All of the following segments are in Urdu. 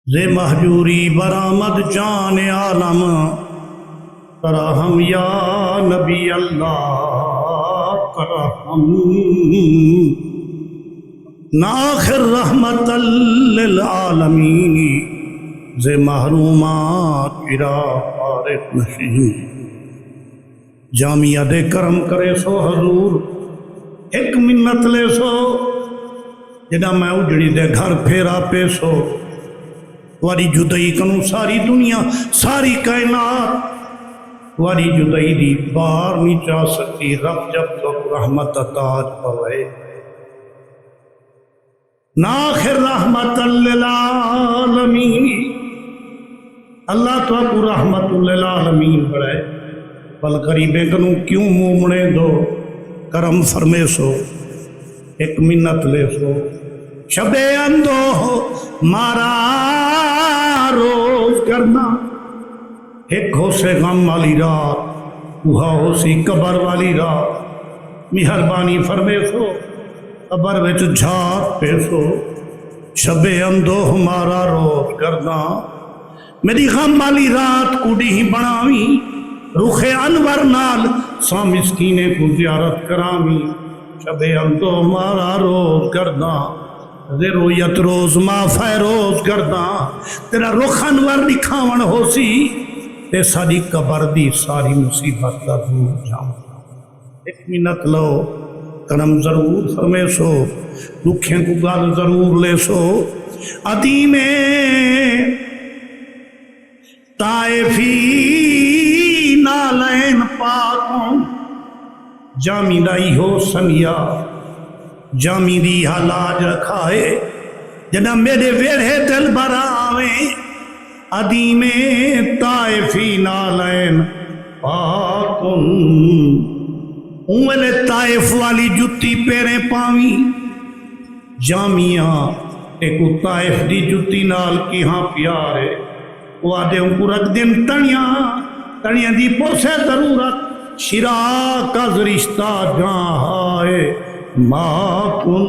زے مہجوری برآمد جان عالم ترحم یا نبی اللہ ترحم ناخر رحمت للعالمین زے محرومات کرا فارغ نشین جامعہ دے کرم کرے سو حضور ایک منت لے سو جدا میں اجڑی دے گھر پھیرا پیسو واری جدائی کنو ساری دنیا ساری کائنات واری جدائی دی بار نہیں چاہ سکتی رب جب تک رحمت تاج پوے ناخر رحمت للعالمین اللہ تو کو رحمت للعالمین بڑھائے بل قریبے کنو کیوں مومنے دو کرم فرمے سو ایک منت لے سو شب اندو مارا روز کرنا ایک ہو سے غم والی رات وہاں ہو سی قبر والی رات مہربانی فرمے سو قبر وچ جھاک پہ سو شب اندو ہمارا روز کرنا میری غم والی رات کڑی ہی بناوی رخ انور نال سا مسکینے کو زیارت کرامی شب اندو ہمارا روز کرنا رویت روز ما فیروز کرنا تیرا رخ انور دکھاون ہو سی تے ساری قبر دی ساری مصیبت کا دور جاؤں ایک منت لو کرم ضرور فرمے سو دکھیں کو گال ضرور لے سو عدیم طائفی نالین پاکوں جامی لائی ہو سنیا جامی دی حالاج رکھائے جنا میرے ویڑے دل برا آویں عدیم طائفی نالین پاکن اوہلے طائف والی جتی پیرے پاوی جامعہ ایک طائف دی جتی نال کی ہاں پیارے وہ آدھے ان کو رکھ دن تنیاں دی پوسے ضرورت شراک کا رشتہ جہاں ہے ما کن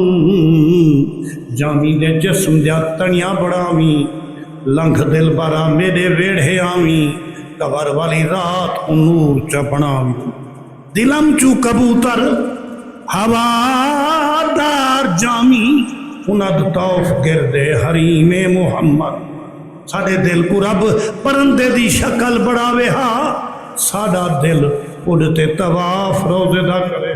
جامی دے جسم دیا تنیاں بڑھاوی لنگھ دل بارا میرے ویڑھے آوی قبر والی رات کو نور چپناوی دلم چو کبوتر ہوادار جامی اند توف گردے حریم محمد ساڑے دل کو رب پرندے دی شکل بڑھاوے ہاں ساڑا دل اڑتے طواف روزے دا کرے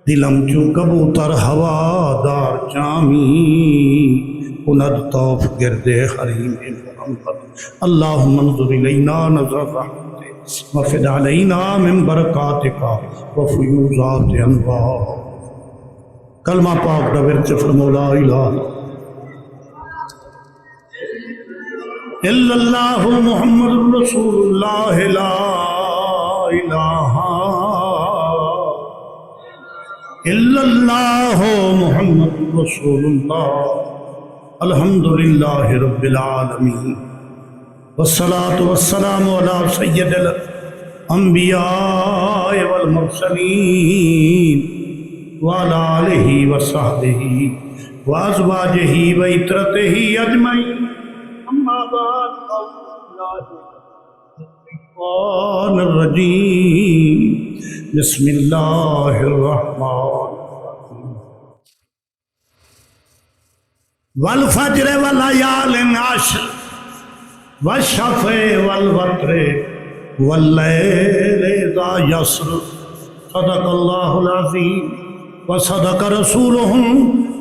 دلم چو کبوتر ہوادار جامی اند توف گردے حریم محمد اللہم انظر الینا نظر رحمت وفد علینا من برکاتک وفیوزات انوار کلمہ پاک نویر چفر مولا الہ الا اللہ محمد رسول اللہ لا الہ الا اللہ محمد رسول اللہ الحمدللہ رب العالمین والصلاة والسلام علی سید الانبیاء والمرسلین وعلى آلہ وصحبہ وازواجہ وعطرتہ اجمعین اما بعد الشیطان الرجیم بسم اللہ الرحمن الرحیم والفجر والیال عشر والشفع والوتر واللیل اذا یسر صدق اللہ العظیم وصدق رسولہ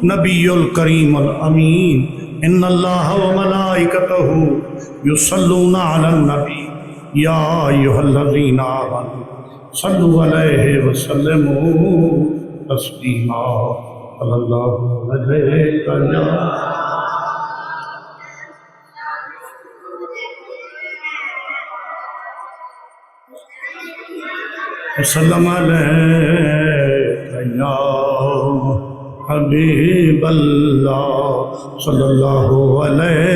نبی الکریم الامین ان اللہ وملائکتہ یصلون علی النبی یا ایھا الذین آمنوا صلوا علیہ وسلموا تسلیما صلی اللہ علیہ وسلم یا حبیب اللہ صلی اللہ علیہ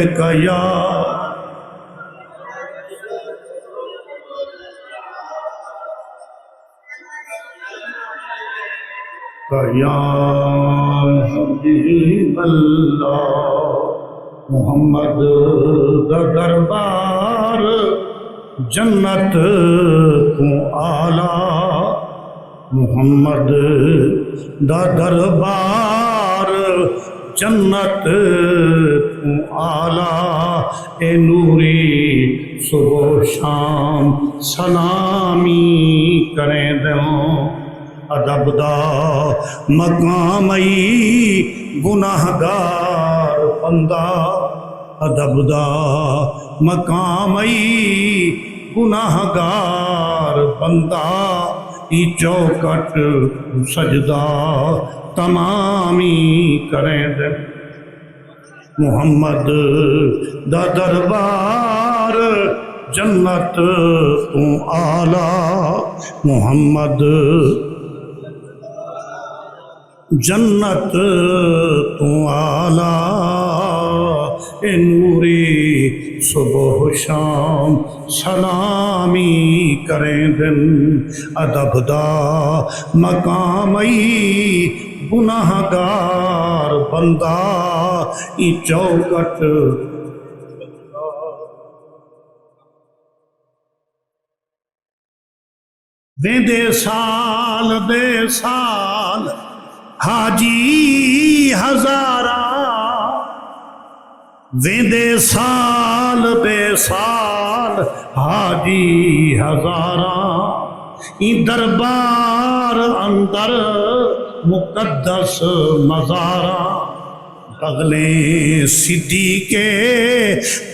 یا حبیب اللہ محمد دا دربار جنت تو آلہ، محمد دا دربار جنت تو آلہ، اے نوری صبح و شام سلامی کریں دوں، ادب دا مقام ای گناہگار بندہ، ادب دا مقام ای گناہگار بندہ، ای چوکٹ سجدہ تمامی کریں دے، محمد دا دربار جنت تو آلہ، محمد جنت تو آلہ، اے نوری صبح و شام سلامی کریں دن، ادب دا مقام ای گناہگار بندہ، ای چوکٹ دے سال دے سال حاجی ہزارہ، ویندے سال بے سال حاجی ہزارہ، این دربار اندر مقدس مزارہ، بغلیں صدیقے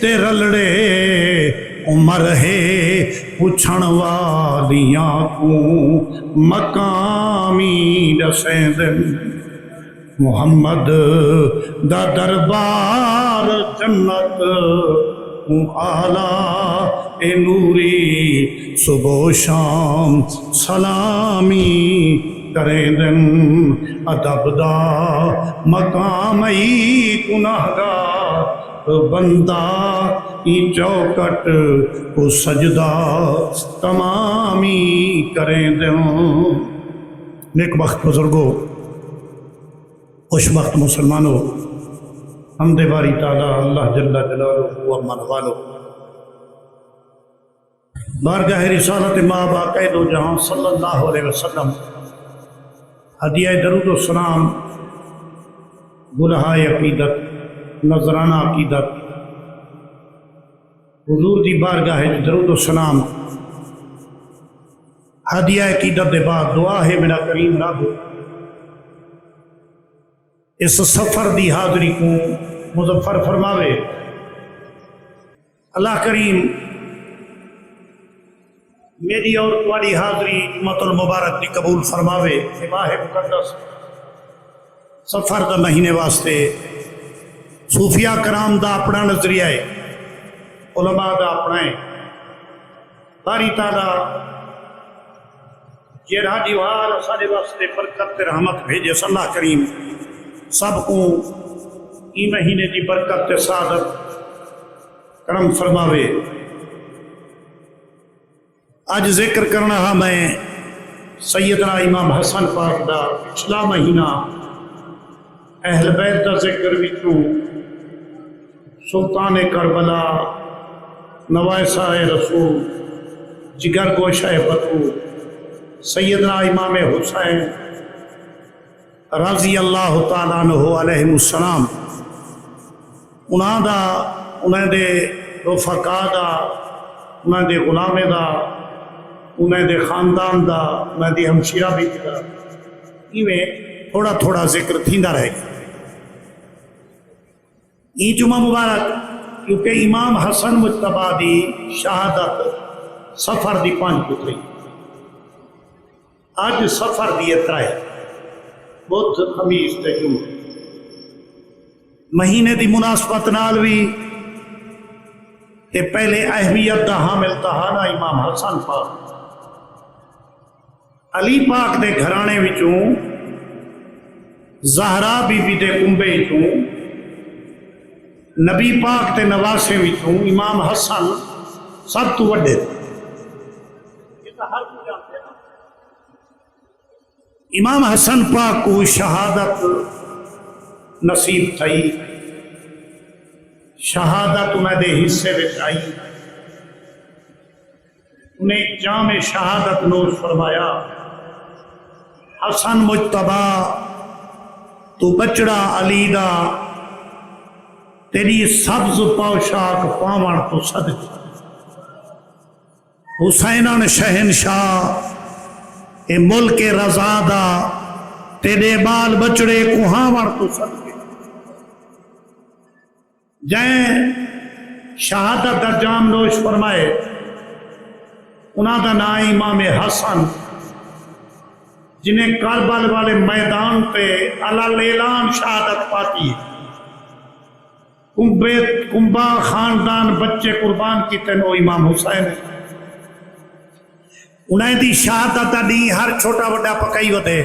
تے رلڑے عمر ہے، پوچھن والیاں کو مقامی دسیں دن، محمد دا دربار جنت تو آلہ، اے نوری صبح و شام سلامی کریں دن، ادب دا مقام ای گناہگار بندہ، ای چوکٹ کو سجدہ تمامی کریں دوں۔ نیک وقت بزرگوں، خوش وقت مسلمانوں، حمد باری تعالیٰ اللہ جل جلالہ و من والو، بارگاہ رسالت مآب قید و جہاں صلی اللہ علیہ وسلم، ہدیہ درود و سلام، گلہائے عقیدت، نذرانہ عقیدت، حضور دی بارگاہ درود و سلام، ہدیہ عقیدت دے بعد دعا ہے میرا کریم رب اس سفر دی حاضری کو مظفر فرماوے، اللہ کریم میری اور تمہاری حاضری جمعۃ المبارک دی قبول فرماوے، ماہ مقدس سفر دا مہینے واسطے صوفیاء کرام دا اپنا نظریہ ہے، علماء دا اپنا ہے، باری تعالیٰ جیڑا دیوار سارے واسطے برکت تے رحمت بھیجے، صلی اللہ کریم سب کو ای مہینے دی برکت تے سعادت کرم فرماوے۔ آج ذکر کرنا ہاں میں سیدنا امام حسن پاک دا پچھلا مہینہ اہل بیت دا ذکر وچوں سلطان کربلا، نوائسہ رسول، جگر گوشہ بطول، سیدنا امام حسین رضی اللہ تعالیٰ عنہ علیہ السلام، انہاں دے رفقا دا، انہاں دے غلامے دا، انہاں دے خاندان دا، انہاں دی ہمشیرہ بھی دا، ایویں تھوڑا تھوڑا ذکر تھیندا رہے گا۔ ای جمعہ مبارک کیونکہ امام حسن مجتبیٰ دی شہادت سفر دی 5 پتری، آج سفر دی 3 بدھ خمیس تے جمعہ، مہینے دی مناسبت نال بھی تے پہلے اہمیت دا حامل تہانا امام حسن پاک، علی پاک دے گھرانے وچوں، زہرا بی بی دے کنبے وچوں، نبی پاک تے نواسے وچوں امام حسن سب تو وڈے، یہ تو ہر کو جانتے ہیں۔ امام حسن پاک کو شہادت نصیب تھی، شہادت انہیں دے حصے وچ آئی، انہیں جام شہادت نوش فرمایا، حسن مجتبا تو بچڑا علی دا، تیری سبز پوشاک پاون تو صدقہ، حسینن شہنشاہ اے ملک رضا دا، تیرے بال بچڑے کوہاون تو صدقے۔ جائیں شہادت دا جام نوش فرمائے، انہاں دا نام امام حسن، جنہیں کربل والے میدان پہ اعلان شہادت پاتی ہے، کنبا خاندان بچے قربان کیتے نو امام حسین ہے۔ انہیں دی شہادت دا دی ہر چھوٹا بڑا پکائی ہوتے،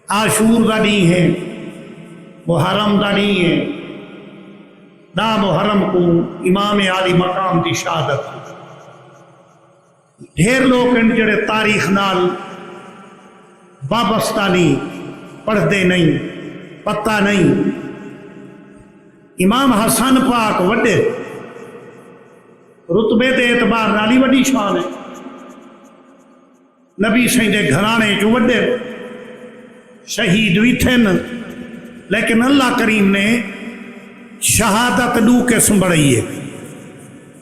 عاشور دا دی ہے، محرم دا دی ہے، دا محرم کو امام عالی مقام دی شہادت۔ ڈھیر لوگ ان جڑے تاریخ نال وابستہ نہیں، پڑھتے نہیں، پتہ نہیں۔ امام حسن پاک وڈے رتبے دے اعتبار نالی وڈی شان ہے، نبی سائیں دے گھرانے جو وڈے شہید بھی تھے، لیکن اللہ کریم نے شہادت دو قسم بڑھائی ہے،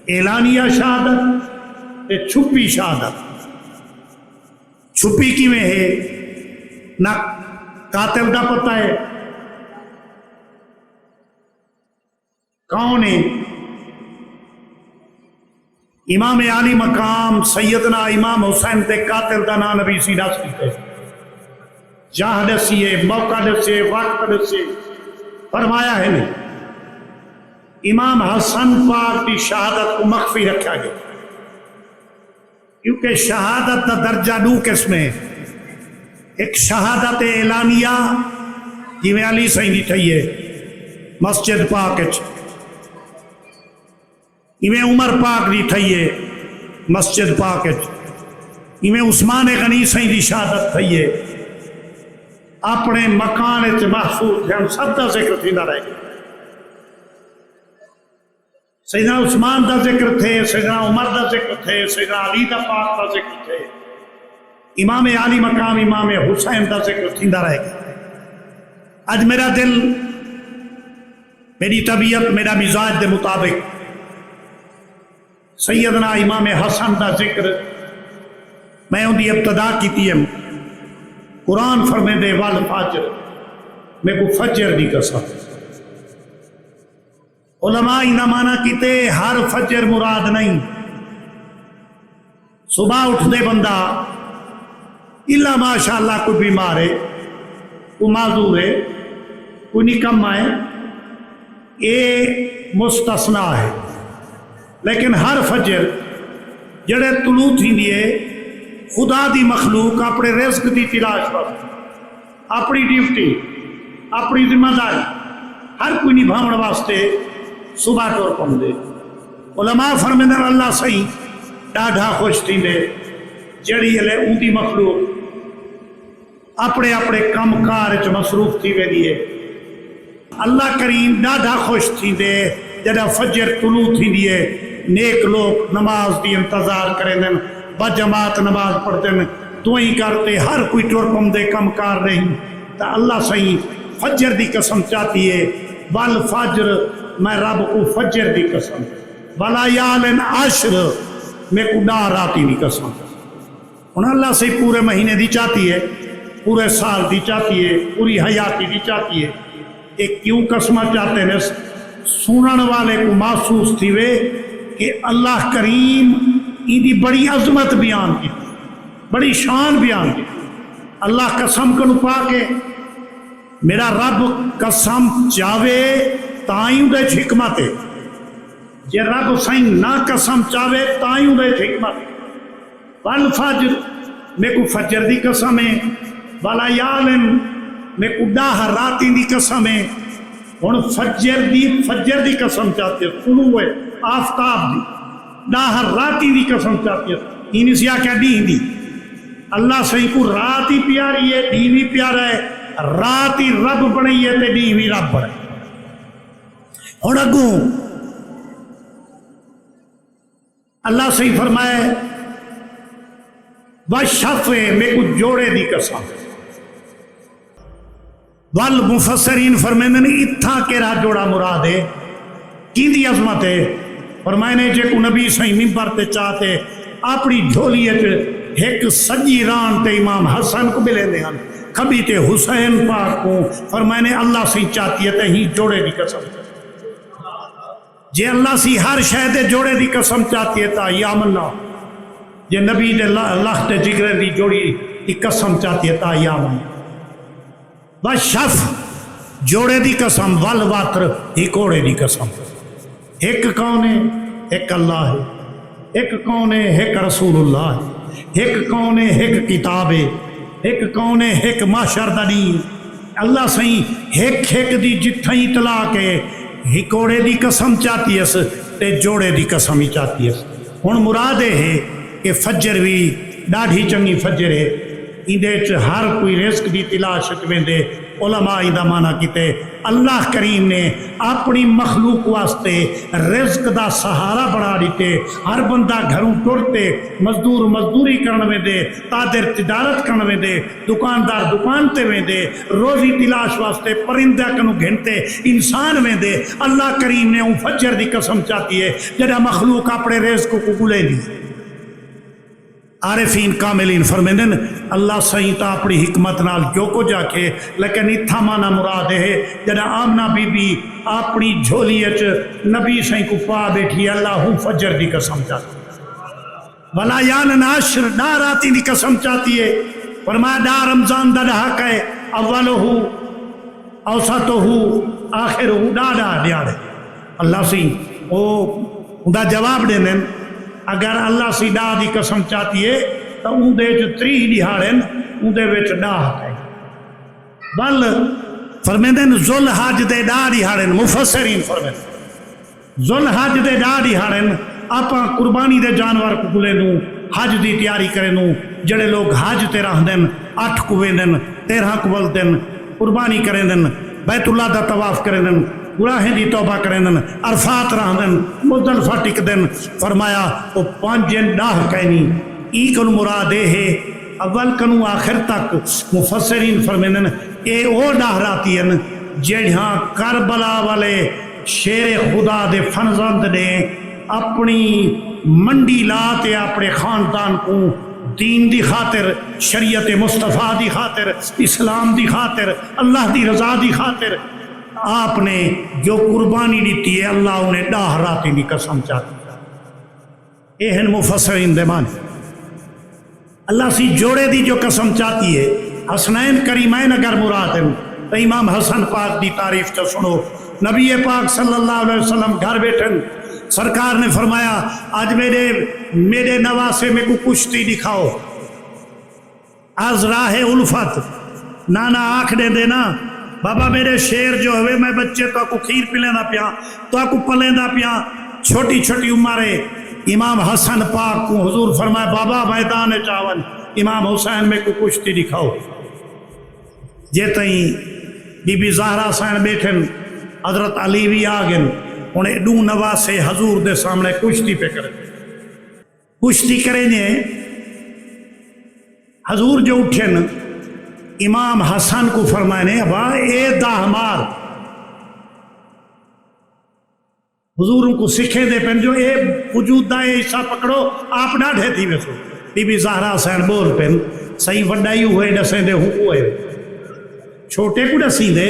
اعلانیہ شہادت تے چھپی شہادت۔ چھپی کی میں ہے نہ قاتل دا پتہ ہے کون ہے، امام عالی مقام سیدنا امام حسین تے قاتل دا نام نبی سی دس دیتے، جہاں دسیے، موقع دسیے، وقت دسیے، فرمایا ہے نہیں۔ امام حسن پاک کی شہادت کو مخفی رکھا گیا، کیونکہ شہادت دا درجہ دو قسم ہے، ایک شہادت اعلانیہ جی میں علی سائیں دی تھئیے مسجد پاک میں عمر پاک دی تھئیے مسجد پاک میں عثمان غنی سائیں دی شہادت تھئیے، اپنے مکان محفوظ ہیں، سب دا ذکر تھی نہ رہے گا۔ سیدنا عثمان دا ذکر تھے، سیدنا عمر دا ذکر تھے، سیدنا علی دا پاک دا ذکر تھے، امام عالی مقام امام حسین دا ذکر تھیندا رہے گا۔ اج میرا دل، میری طبیعت، میرا مزاج دے مطابق سیدنا امام حسن دا ذکر میں ان دی ابتدا کی ہے۔ قرآن فرمے دے والفجر، میں کو فجر دی قسم۔ علماء انہاں مانا کیتے ہر فجر مراد نہیں، صبح اٹھ دے بندہ اللہ ماشاءاللہ کوئی بیمار ہے، کوئی معذور ہے، کوئی نکم ہے، یہ مستثنا ہے، لیکن ہر فجر جڑے طلوع تھی دیئے خدا دی مخلوق اپنے رزق دی تلاش پر، اپنی ڈیوٹی، اپنی ذمہ داری ہر کوئی نبھاؤن واسطے صبح ٹور پم دے۔ علماء فرمیندن اللہ صحیح ڈاڈھا خوش تھی دے جڑی علیہ اون دی مخلوق اپنے اپنے کم کار چ مصروف تھی وے دیئے۔ اللہ کریم ڈاڈھا خوش تھی دے جڑا فجر طلوع تھی دیئے، نیک لوگ نماز دی انتظار کریں دن، بجماعت نماز پڑھتے ہیں، دعائیں کرتے، ہر کوئی ٹور پم دے کم کار نہیں، تا اللہ صحیح فجر دی قسم چاہتی ہے، والفجر میں رب کو فجر دی قسم، ولیال عشر میں کو ڈا راتی دی قسم۔ انہاں اللہ سے پورے مہینے دی چاہتی ہے، پورے سال دی چاہتی ہے، پوری حیاتی دی چاہتی ہے۔ ایک کیوں قسمہ چاہتے ہیں سنن والے کو محسوس تھی وے کہ اللہ کریم ایدی بڑی عظمت بیان کی، بڑی شان بیان کی۔ اللہ قسم کنو پا کے میرا رب قسم چاہے تائیوں دے حکمت ہے، جے رب سائیں نہ قسم چاہے تائیوں دے حکمت ہے۔ والفجر میں کو فجر دی قسم ہے، ولیالن میں کو ڈاہ راتی دی قسم ہے۔ ہن فجر دی قسم چاہتے ہیں، طلوع آفتاب دی، ڈاہ راتی دی قسم چاہتے ہیں، انہی سیا کیا دین دی۔ اللہ صحیح کو رات ہی پیاری ہے، دین بھی پیارا ہے، رات ہی رب بنائی ہے تے دین بھی رب بنائی۔ ہن اگوں اللہ سے فرمائے وشفے میں کچھ جوڑے دی قسم والمفسرین فرمائیں نے اتھا کیڑا جوڑا مراد ہے کی دی عظمت ہے فرمائے نے جے کو نبی صحیح ممبر تے چاہتے اپنی جھولی ایک سجی ران تے امام حسن کو ملے دے ہن کبھی تے حسین پاک کو فرمائے نے اللہ سے چاہتی ہے تے ہی جوڑے دی قسم جے اللہ سی ہر شے دے جوڑے دی قسم چاہتی ہے تا یا اللہ جے نبی دے اللہ تے جگرے دی جوڑی دی قسم چاہتی ہے تا یا اللہ بشف جوڑے دی قسم والواتر ہی کوڑے دی قسم ایک کون ہے ایک اللہ ہے ایک کون ہے ایک رسول اللہ ہے ایک کون ہے ایک کتاب ہے ایک کون ہے ایک معاشر دین اللہ سہی ایک دی جتھائی طلاق ہے ہی کوڑے دی قسم چاہتی ہے تے جوڑے دی قسم ہی چاہتی ہے ہن مراد ہے کہ فجر بھی ڈاڑھی چنگی فجر ہے اندے ہر کوئی رزق دی تلاش ویندے علماء دا معنی کیتے اللہ کریم نے اپنی مخلوق واسطے رزق دا سہارا بنا دیتے ہر بندہ گھروں ٹرتے مزدور مزدوری کرنے میں دے تاجر تجارت کرنے میں دے دکاندار دکان تے میں دے روزی تلاش واسطے پرندہ کنو گھنتے انسان میں دے اللہ کریم نے ان فجر دی قسم چاہتی ہے جڑا مخلوق اپنے رزق کو گلے لی عارفین کاملین فرمیندن اللہ صحیح تا اپنی حکمت نال جو کو جا کے لیکن اتھا مانا مراد ہے جدا آمنہ بی بی اپنی جھولی نبی صحیح کو پا بیٹھی اللہ فجر دی قسم چاہتی ولا یان ناشر ڈار آتی دی قسم چاہتی ہے فرمایا ڈار رمضان دا حق ہے اولو اوسطو آخرو ڈاڑا ڈیاڑے اللہ صحیح وہ دا جواب دینے اگر اللہ سی ڈاہ دی قسم چاہتی ہے تو ان دے جو 3 دہاڑن ان دے وچ ڈاہ ہے بل فرمیندن ذل حج دے ڈاہ دہاڑن مفسرین فرمیندن ذل حج دے ڈاہ دہاڑن آپا قربانی دے جانور کو گلے نو حج دی تیاری کرے نو جڑے لوگ حج تے رہ دن 8 کو ویندن 13 کو ول دن قربانی کریں دن بیت اللہ دا طواف کریں دن گناہیں دی توبہ کریں دن عرفات رہ دن مزدلفہ ٹک دن فرمایا وہ 5 دن ڈاہ کہنی ای کنو مراد ہے اول کنو آخر تک مفسرین فرمیندن اے او ڈاہ راتی ہیں جہاں کربلا والے شیر خدا دے فرزند نے اپنی منڈی لاتے اپنے خاندان کو دین دی خاطر شریعت مصطفیٰ دی خاطر اسلام دی خاطر اللہ دی رضا دی خاطر آپ نے جو قربانی دیتی ہے اللہ انہیں ڈاہ راتی دی قسم چاہتی ہے اہن مفسرین دے مانی اللہ سی جوڑے دی جو قسم چاہتی ہے حسنین کریمین اگر مراد ہیں تو امام حسن پاک دی تعریف تو سنو نبی پاک صلی اللہ علیہ وسلم گھر بیٹھن سرکار نے فرمایا آج میرے نواسے میں کو کشتی دکھاؤ از راہ الفت نانا آنکھ دے دینا بابا میرے شیر جو ہوئے میں بچے تو کو کھیر پلینا پیا تو کو پلینا پیا چھوٹی چھوٹی عمرے امام حسن پاک کو حضور فرمائے بابا میدان چاول امام حسین میں کو کشتی دکھاؤ جے تئیں بی بی زہرا حسین بیٹھن حضرت علی بھی آگن انہیں دو نواسے حضور دے سامنے کشتی پہ کریں کشتی کریں گے حضور جو اٹھن امام حسن کو فرمائنے ابا اے داہ مار حضور ان کو سکھے دے پہن جو اے وجود دا اے حصہ پکڑو آپ نہ ڈھیتی میں سو بی بی زہرا حسین بول پہن صحیح وڈائی ہوئے ڈسیں دے ہوئے چھوٹے کو ڈسی دے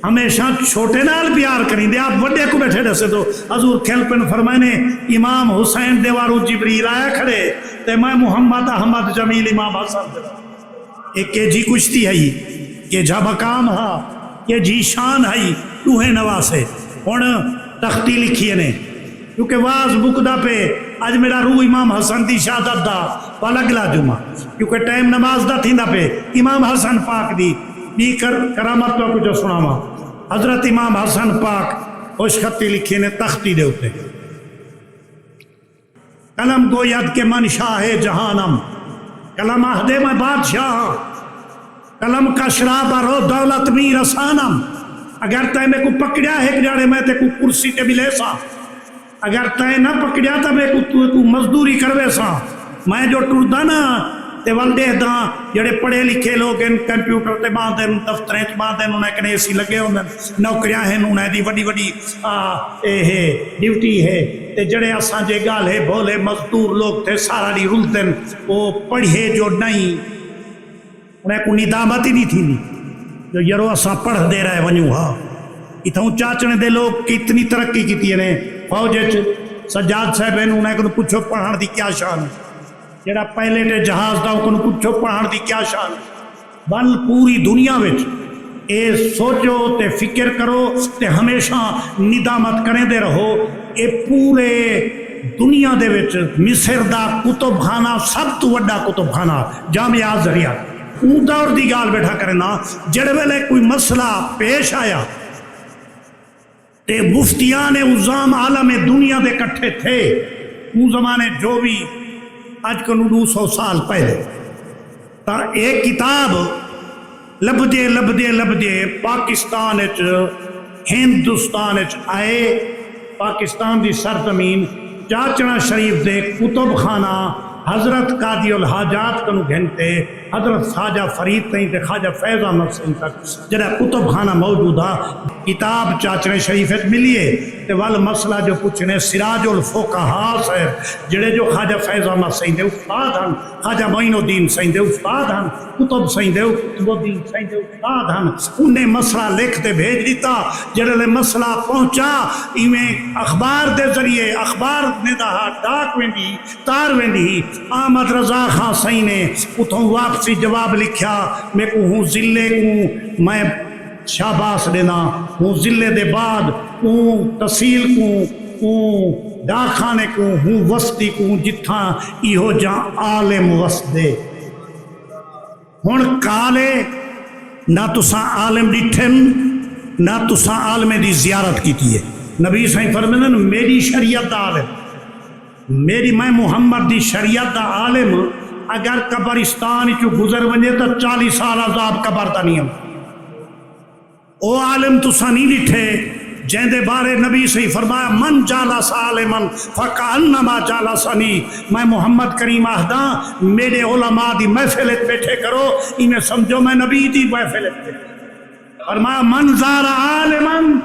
ہمیشہ چھوٹے نال پیار کریں دے آپ وڈے کو بیٹھے ڈسے تو حضور کھیل پہن فرمائنے امام حسین دیوارو جبریل آیا کھڑے تے میں محمد احمد جمیل امام حسن دے ایک کے جی کشتی ہے کہ جا مقام ہا کہ جی شان ہے توہے نواسے ہون تختی لکھی نے کیونکہ واز بکدہ پہ آج میرا روح امام حسن دی شہادت دا پالگلا جمعہ کیونکہ ٹائم نماز دا تھی دا پہ امام حسن پاک دی بھی کرامت تو کچھ سنا ماں حضرت امام حسن پاک خوش خطی لکھی نے تختی دے ہوتے قلم کو ید کے من شاہ جہانم قلم عہدے میں بادشاہ قلم کا شراب رو دولت می رسانم اگر تے میں کو پکڑیا ایک جاڑے میں تے کو کرسی تے ملے سا، اگر تے نہ پکڑیا تو میں کو مزدوری کروے سا، میں جو ٹردا نا تے ول دیکھدا جڑے پڑھے لکھے لوگ ہیں کمپیوٹر تے باندھے دفتریں تے باندھے انہیں کنے اے سی لگے ہوندے نوکریاں ہیں انہیں دی وڈی وڈی ڈیوٹی ہے، تے جڑے اساں جے گال ہے بھولے مزدور لوگ تھے سارا دی رلتے وہ پڑھے جو نہیں انہیں کو ندامت ہی نہیں تھی جو یرو اساں پڑھ دے رہے ونیوں ہاں اتھوں چاچنے دے لوگ کتنی ترقی کیتی نے فوج سجاد صاحب ہیں انہیں کو پوچھو پڑھان دی کیا شان ہے، جڑا پہلے تے جہاز دا کو پوچھو پڑھان دی کیا شان ہے، بل پوری دنیا وچ اے سوچو تے فکر کرو تے ہمیشہ ندامت کریں دے رہو، اے پورے دنیا دے وچ مصر دا کتب خانہ سب تو وڈا کتب خانہ جامعہ ازہریہ اون دور دی گال بیٹھا کرنا جڑے ویلے کوئی مسئلہ پیش آیا تے مفتیان عظام عالم دنیا دے کٹھے تھے اون زمانے جو بھی آج کو 200 سال پہلے تا ایک کتاب لبدے پاکستان ہندوستان آئے، پاکستان دی سرزمین چاچڑا شریف دے کتب خانہ حضرت قاضی الحاجات کنو گھنٹے حضرت خواجہ فرید تین تے خواجہ فیض احمد سنگھ تک جڑا کتب خانہ موجود ہے کتاب چاچڑے شریف ملیے تے وال مسئلہ جو پوچھنے سراج الفقہا سے جڑے جو خواجہ فیض احمد سنگھ دے استاد ہیں، خواجہ معین الدین سنگھ دے استاد ہیں، کتب سنگھ دے کتب الدین سنگھ دے استاد ہیں، انہیں مسئلہ لکھ دے بھیج دیتا جڑے لے مسئلہ پہنچا ایویں اخبار دے ذریعے اخبار نے دا ڈاک ویندی تار ویندی احمد رضا خان سنگھ نے اتھوں واپسی جواب لکھیا میں کو ہوں ضلع کو میں شاباس دینا ہوں ضلع دے بعد ہوں تحصیل کو ہوں ڈاکخانے کو ہوں وسطی کو جتھاں ایہو جہاں عالم وسدے ہن کالے نہ تساں عالم ڈٹھن نہ تساں عالم دی زیارت کیتی ہے، نبی صحیح فرمائن میری شریعت دا عالم میری میں محمد دی شریعت دا عالم اگر قبرستان چو گزر ونجے تو 40 سال عذاب قبر دا نہیں او عالم تسا نہیں ڈٹھے جن دے بارے نبی صحیح فرمایا من جالس عالمن فکانما جالسنی، میں محمد کریم آہداں میرے علماء دی محفلت بیٹھے کرو انہیں سمجھو میں نبی دی محفلت بیٹھے فرمایا من زار عالمن،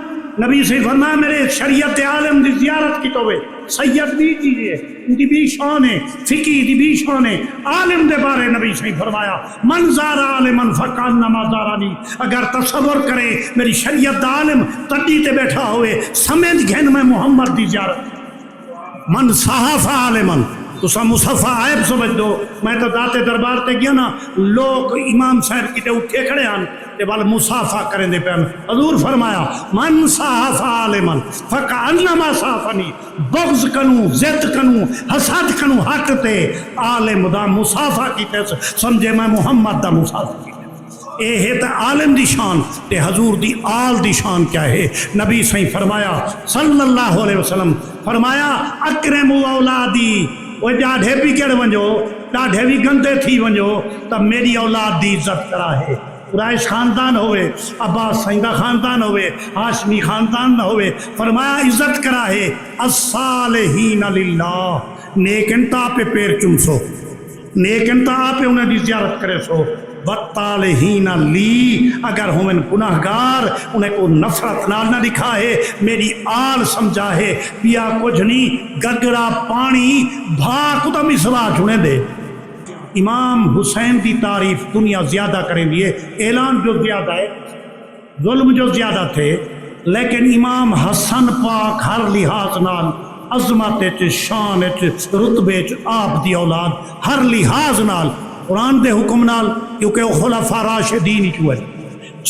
نبی صحیح فرمایا میرے شریعت عالم دی زیارت کی توے سید بھی چیزیں ان کی بھی شان ہے، فقی دی بھی شان ہے، عالم دے بارے نبی صحیح فرمایا من زار عالمن فکانما زارانی، اگر تصور کرے میری شریعت دا عالم تڈی تے بیٹھا ہوئے سمجھ گھن میں محمد دی زیارت، من صحف عالمن تسا مصحفہ عیب سمجھ دو، میں تو داتے دربار تے گیا نا لوگ امام صاحب کی تے اٹھے کھڑے ہیں تے بال مصحفہ کریں دے پہن، حضور فرمایا من صحف عالمن فکانما صحفنی، بغض کنو زد کنو حسد کنو حق تے عالم دا مصحفہ کی تے سمجھے میں محمد دا مصحفہ کی تے اے ہے تے عالم دی شان تے حضور دی آل دی شان کیا ہے، نبی صحیح فرمایا صلی اللہ علیہ وسلم فرمایا اکرموا اولادی، وہ ڈاڈھے بھی کڑ ونجو ڈاڈھے بھی گندے تھی ونجو تب میری اولاد دی عزت کرا ہے، قریش خاندان ہوئے عباس سیدہ خاندان ہوئے ہاشمی خاندان ہوئے، فرمایا عزت کرا ہے الصالحین للہ، نیک انتا پہ پیر چمسو نیک انتا پہ انہیں دی زیارت کرے سو، والطالحین لی، اگر ہمیں گناہگار انہیں کو نفرت نال نہ دکھائے میری آل سمجھا ہے پیا کچھ نہیں گگرا پانی بھاک تو مسوا چھوڑے دے، امام حسین دی تعریف دنیا زیادہ کریں دیے، اعلان جو زیادہ ہے ظلم جو زیادہ تھے لیکن امام حسن پاک ہر لحاظ نال عظمت شان رتبے آپ دی اولاد ہر لحاظ نال قرآن دے حکم نال کیونکہ وہ خلفاء راشدین ہی چوئے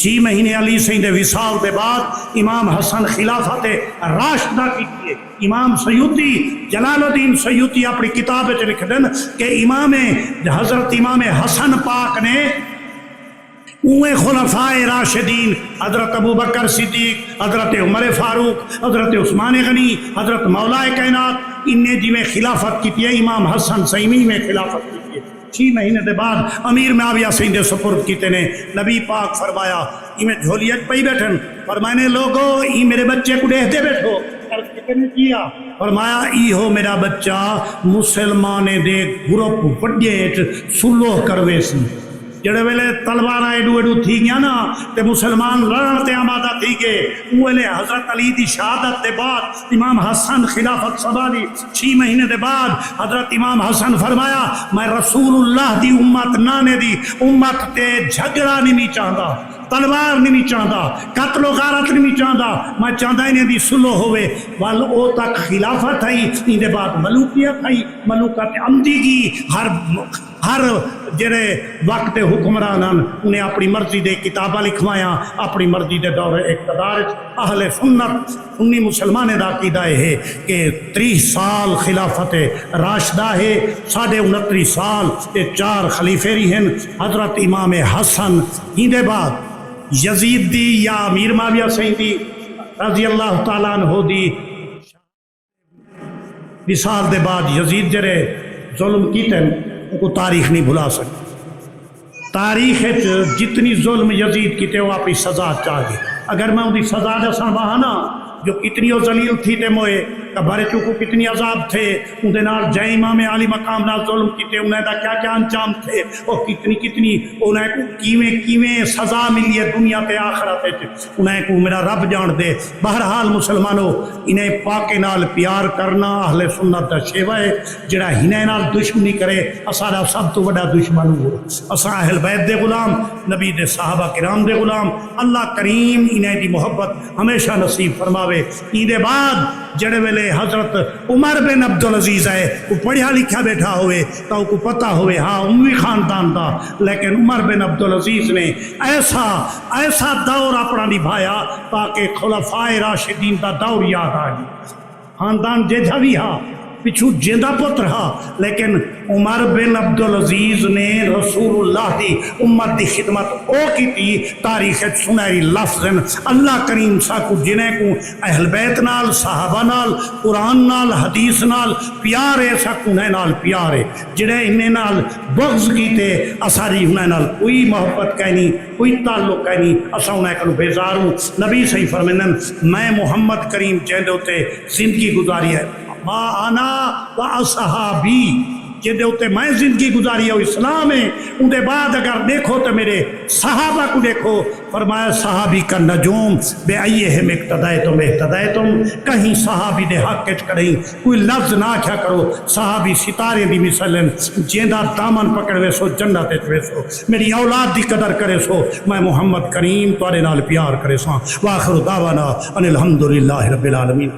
6 مہینے علی سین دے وصال دے بعد امام حسن خلافت راشدہ کی امام سیوطی جلال الدین سیوطی اپنی کتاب وچ لکھ دین کہ حضرت امام حسن پاک نے اوے خلفاء راشدین حضرت ابوبکر صدیق حضرت عمر فاروق حضرت عثمان غنی حضرت مولا کائنات انہیں جی میں خلافت کی تھی امام حسن سیمی میں خلافت کی تھی 6 مہینے دے بعد امیر معاویہ سے اندے سپرد کیتے نے نبی پاک فرمایا میں جھولیت پئی بیٹھن فرمانے لوگو ای میرے بچے کو دیکھتے بیٹھو عرض کتنے کیا فرمایا ای ہو میرا بچہ مسلمانے دے گروپ وڈیٹ سلوح کروے سی جڑے ویلے تلوار ایڈو ایڈو تھی گیا نا تے مسلمان لڑن تے آمادہ تھی گئے ویلے حضرت علی دی شہادت دے بعد امام حسن خلافت سنبھالی 6 مہینے دے بعد حضرت امام حسن فرمایا میں رسول اللہ دی امت نانے دی امت تے جھگڑا نہیں چاہتا تلوار نہیں چاہتا قتل و غارت نہیں چاہتا میں چاہتا انہیں دی سلو ہوئے وال او تک خلافت آئی ان دے بعد ملوکیت آئی ملوکت عمدگی ہر جڑے وقت حکمرانان انہیں اپنی مرضی دے کتابہ لکھوایا اپنی مرضی دے دور اقتدار اہل سنت سنی مسلمان دا عقیدہ ہے کہ 30 سال خلافت راشدہ ہے 29.5 سال 4 خلیفے رہی ہیں حضرت امام حسن ہی دے بعد یزید دی یا امیر معاویہ سیدی رضی اللہ تعالیٰ عنہ دی مثال دے بعد یزید جرے ظلم کیتے ان کو تاریخ نہیں بھلا سکتی تاریخ جتنی ظلم یزید کیتے وہ اپنی سزا چاہیے اگر میں ان کی سزا جیسا بہانا جو کتنی وہ ذلیل تھی تے موئے کبھارے چوکو کتنی عذاب تھے ان دے نال جائے امام علی مقام نال ظلم کیتے انہیں دا کیا کیا انجام تھے اور کتنی انہیں کو کیویں سزا ملی ہے دنیا تے آخرت انہیں کو میرا رب جان دے بہرحال مسلمانوں انہیں پاکے نال پیار کرنا اہل سنت دا شیوہ ہے جڑا ہنے نال دشمنی کرے اسارا سب تو بڑا دشمن ہو اساں اہل بیت دے غلام نبی دے صحابہ کرام دے غلام اللہ کریم انہیں دی محبت ہمیشہ نصیب فرماوے دے بعد جڑے ویلے حضرت عمر بن عبدالعزیز ہے وہ پڑھیا لکھا بیٹھا ہوئے تو کو پتہ ہوئے ہاں اموی خاندان تھا لیکن عمر بن عبدالعزیز نے ایسا دور اپنا نبھایا تاکہ خلفائے راشدین دا دور یاد آئے خاندان جیجا بھی ہاں پچھو جیندہ پت رہا لیکن عمر بن عبدالعزیز نے رسول اللہ دی امت دی خدمت او کی تھی تاریخ سنہری لفظ اللہ کریم سا کو جنہیں کو اہل بیت نال صحابہ نال قرآن نال حدیث نال پیارے سا کنہیں نال پیارے جنہیں انہیں نال بغض کیتے اساری انہیں نال کوئی محبت کہنی کوئی تعلق کہنی اسا انہیں کلو بیزار ہوں نبی صحیح فرمینن میں محمد کریم چہندے ہوتے زندگی گزاری ہے ما آنا و اصحابی جہدے ہوتے میں زندگی گزاری ہو اسلام ہے ان دے بعد اگر دیکھو تو میرے صحابہ کو دیکھو فرمایا صحابی کا نجوم بے ایہم اقتدائتم اہتدائتم کہیں صحابی دے حق کچ کریں کوئی لفظ نہ کیا کرو صحابی ستارے دی مثلن جیندہ دامن پکڑوے سو جنت اچوے سو میری اولاد دی قدر کرے سو میں محمد کریم توارے نال پیار کرے سو واخر دعوانا ان الحمدللہ رب العالمین